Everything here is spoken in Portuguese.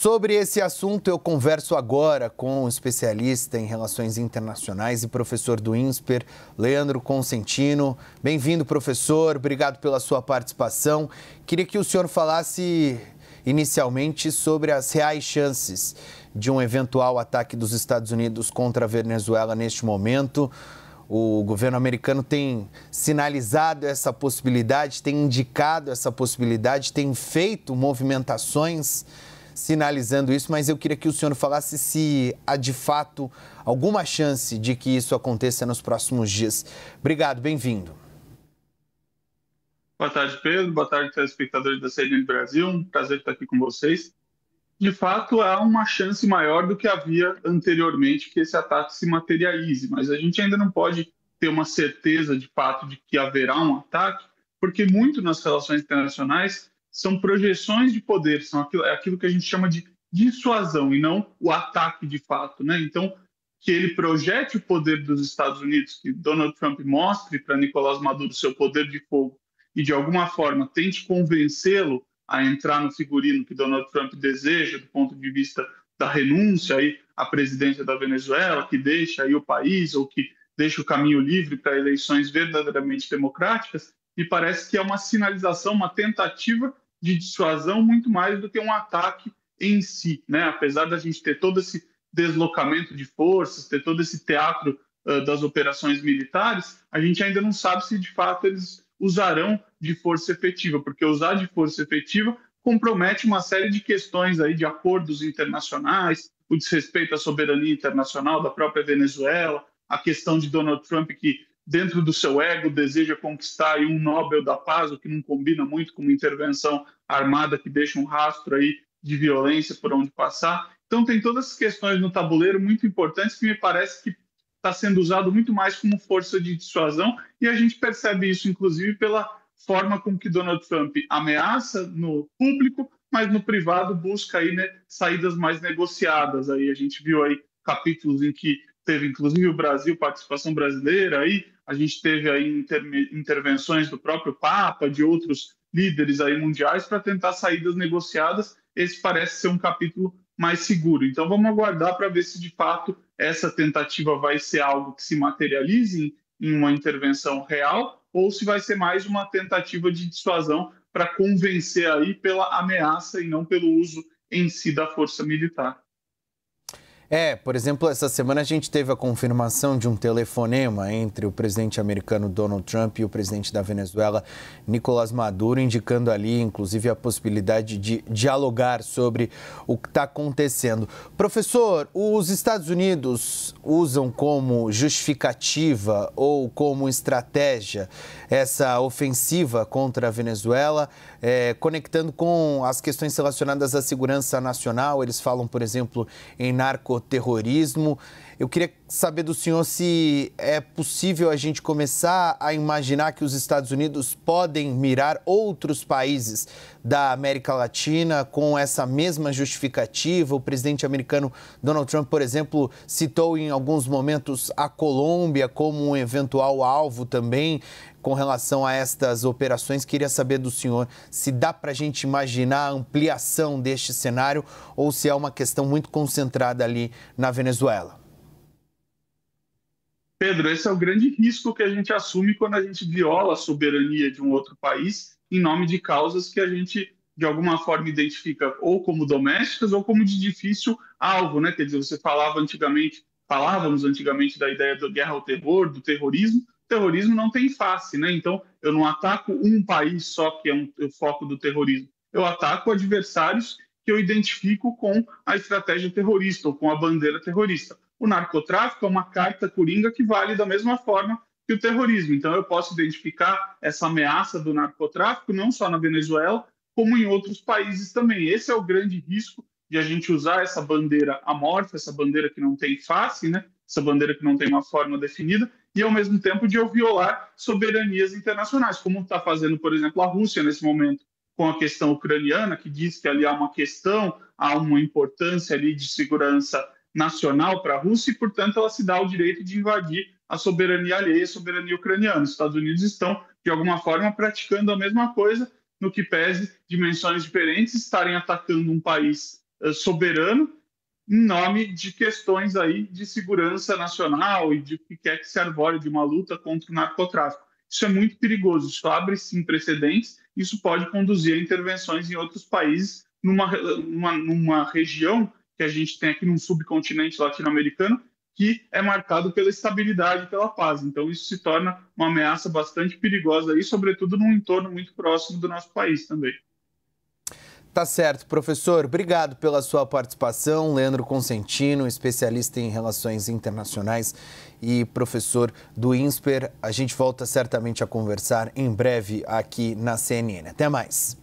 Sobre esse assunto, eu converso agora com um especialista em relações internacionais e professor do INSPER, Leandro Consentino. Bem-vindo, professor. Obrigado pela sua participação. Queria que o senhor falasse inicialmente sobre as reais chances de um eventual ataque dos Estados Unidos contra a Venezuela neste momento. O governo americano tem sinalizado essa possibilidade, tem indicado essa possibilidade, tem feito movimentações sinalizando isso, mas eu queria que o senhor falasse se há de fato alguma chance de que isso aconteça nos próximos dias. Obrigado, bem-vindo. Boa tarde, Pedro. Boa tarde, telespectadores da CNN Brasil. Um prazer estar aqui com vocês. De fato, há uma chance maior do que havia anteriormente que esse ataque se materialize, mas a gente ainda não pode ter uma certeza de fato de que haverá um ataque, porque muito nas relações internacionais são projeções de poder, é aquilo que a gente chama de dissuasão e não o ataque de fato, né? Então, que ele projete o poder dos Estados Unidos, que Donald Trump mostre para Nicolás Maduro seu poder de fogo e de alguma forma tente convencê-lo a entrar no figurino que Donald Trump deseja do ponto de vista da renúncia aí à presidência da Venezuela, que deixa aí o país ou que deixa o caminho livre para eleições verdadeiramente democráticas, me parece que é uma sinalização, uma tentativa de dissuasão muito mais do que um ataque em si, né? Apesar da gente ter todo esse deslocamento de forças, ter todo esse teatro das operações militares, a gente ainda não sabe se de fato eles usarão de força efetiva, porque usar de força efetiva compromete uma série de questões aí de acordos internacionais, o desrespeito à soberania internacional da própria Venezuela, a questão de Donald Trump que dentro do seu ego deseja conquistar aí um Nobel da Paz, o que não combina muito com uma intervenção armada que deixa um rastro aí de violência por onde passar. Então tem todas as questões no tabuleiro muito importantes que me parece que está sendo usado muito mais como força de dissuasão e a gente percebe isso, inclusive, pela forma com que Donald Trump ameaça no público, mas no privado busca aí, né, saídas mais negociadas. Aí a gente viu aí capítulos em que teve, inclusive, o Brasil, participação brasileira, aí a gente teve aí intervenções do próprio Papa, de outros líderes aí mundiais para tentar saídas negociadas. Esse parece ser um capítulo mais seguro. Então vamos aguardar para ver se de fato essa tentativa vai ser algo que se materialize em uma intervenção real ou se vai ser mais uma tentativa de dissuasão para convencer aí pela ameaça e não pelo uso em si da força militar. Por exemplo, essa semana a gente teve a confirmação de um telefonema entre o presidente americano Donald Trump e o presidente da Venezuela, Nicolás Maduro, indicando ali, inclusive, a possibilidade de dialogar sobre o que está acontecendo. Professor, os Estados Unidos usam como justificativa ou como estratégia essa ofensiva contra a Venezuela, conectando com as questões relacionadas à segurança nacional. Eles falam, por exemplo, em narcoterrorismo. Eu queria saber do senhor se é possível a gente começar a imaginar que os Estados Unidos podem mirar outros países da América Latina com essa mesma justificativa. O presidente americano Donald Trump, por exemplo, citou em alguns momentos a Colômbia como um eventual alvo também com relação a estas operações. Queria saber do senhor se dá para a gente imaginar a ampliação deste cenário ou se é uma questão muito concentrada ali na Venezuela. Pedro, esse é o grande risco que a gente assume quando a gente viola a soberania de um outro país em nome de causas que a gente, de alguma forma, identifica ou como domésticas ou como de difícil alvo, né? Quer dizer, falávamos antigamente da ideia da guerra ao terror, do terrorismo. O terrorismo não tem face, né? Então, eu não ataco um país só que é o foco do terrorismo. Eu ataco adversários que eu identifico com a estratégia terrorista ou com a bandeira terrorista. O narcotráfico é uma carta coringa que vale da mesma forma que o terrorismo. Então, eu posso identificar essa ameaça do narcotráfico não só na Venezuela, como em outros países também. Esse é o grande risco de a gente usar essa bandeira amorfa, essa bandeira que não tem face, né? Essa bandeira que não tem uma forma definida, e ao mesmo tempo de eu violar soberanias internacionais, como está fazendo, por exemplo, a Rússia nesse momento, com a questão ucraniana, que diz que ali há uma questão, há uma importância ali de segurança nacional para a Rússia e, portanto, ela se dá o direito de invadir a soberania alheia, a soberania ucraniana. Os Estados Unidos estão, de alguma forma, praticando a mesma coisa, no que pese dimensões diferentes, estarem atacando um país soberano em nome de questões aí de segurança nacional e de que quer que se arvore de uma luta contra o narcotráfico. Isso é muito perigoso, isso abre sim precedentes, isso pode conduzir a intervenções em outros países, numa região que a gente tem aqui num subcontinente latino-americano, que é marcado pela estabilidade e pela paz. Então, isso se torna uma ameaça bastante perigosa, e sobretudo num entorno muito próximo do nosso país também. Tá certo, professor. Obrigado pela sua participação. Leandro Consentino, especialista em relações internacionais e professor do INSPER. A gente volta certamente a conversar em breve aqui na CNN. Até mais.